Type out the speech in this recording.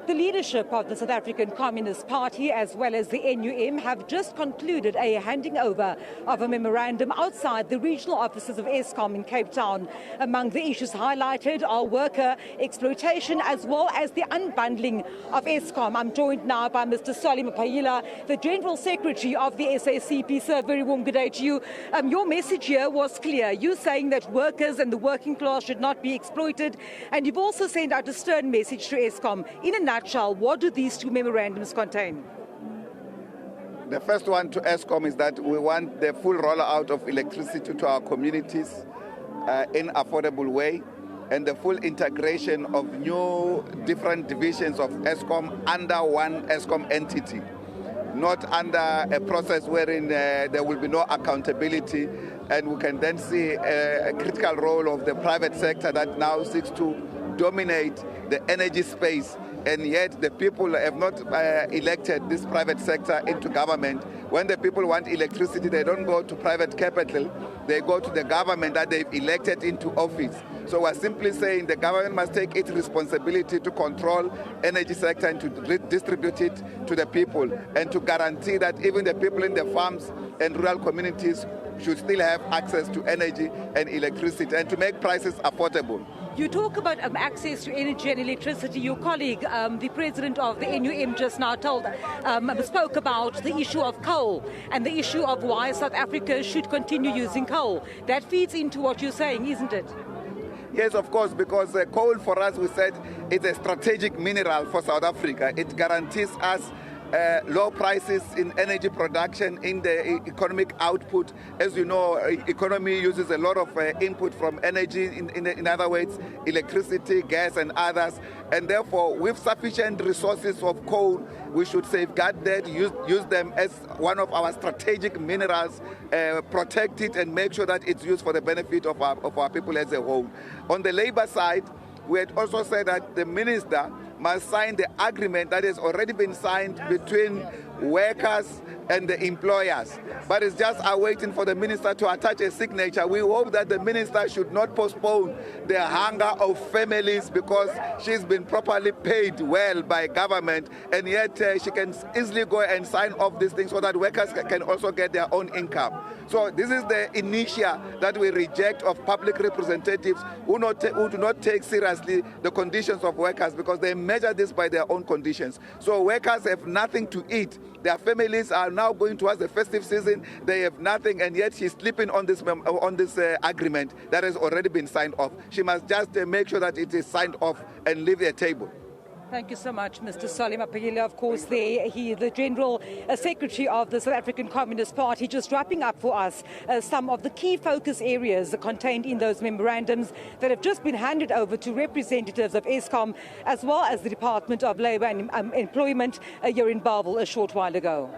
The leadership of the South African Communist Party as well as the NUM have just concluded a handing over of a memorandum outside the regional offices of Eskom in Cape Town. Among the issues highlighted are worker exploitation as well as the unbundling of Eskom. I'm joined now by Mr. Mapaila, the General Secretary of the SACP. Sir, very warm good day to you. Your message here was clear. You're saying that workers and the working class should not be exploited, and you've also sent out a stern message to Eskom. In a nutshell, what do these two memorandums contain? The first one to Eskom is that we want the full rollout of electricity to our communities in affordable way, and the full integration of new different divisions of Eskom under one Eskom entity, not under a process wherein there will be no accountability, and we can then see a critical role of the private sector that now seeks to dominate the energy space, and yet the people have not elected this private sector into government. When the people want electricity, they don't go to private capital, they go to the government that they've elected into office. So we're simply saying the government must take its responsibility to control energy sector and to distribute it to the people, and to guarantee that even the people in the farms and rural communities should still have access to energy and electricity, and to make prices affordable. You talk about access to energy and electricity. Your colleague, the president of the NUM, just now spoke about the issue of coal and the issue of why South Africa should continue using coal. That feeds into what you're saying, isn't it? Yes, of course, because coal for us, we said, is a strategic mineral for South Africa. It guarantees us low prices in energy production, in the economic output. As you know, economy uses a lot of input from energy, in other words, electricity, gas and others. And therefore, with sufficient resources of coal, we should safeguard that, use them as one of our strategic minerals, protect it and make sure that it's used for the benefit of our people as a whole. On the labor side, we had also said that the minister must sign the agreement that has already been signed between workers and the employers. But it's just awaiting for the minister to attach a signature. We hope that the minister should not postpone the hunger of families, because she's been properly paid well by government, and yet she can easily go and sign off these things so that workers can also get their own income. So this is the inertia that we reject of public representatives who do not take seriously the conditions of workers, because they measure this by their own conditions. So workers have nothing to eat. Their families are now going towards the festive season. They have nothing, and yet she's sleeping on this agreement that has already been signed off. She must just make sure that it is signed off and leave the table. Thank you so much, Mr. Mapaila. Of course, the General Secretary of the South African Communist Party, just wrapping up for us some of the key focus areas contained in those memorandums that have just been handed over to representatives of Eskom, as well as the Department of Labour and Employment here in Bellville a short while ago.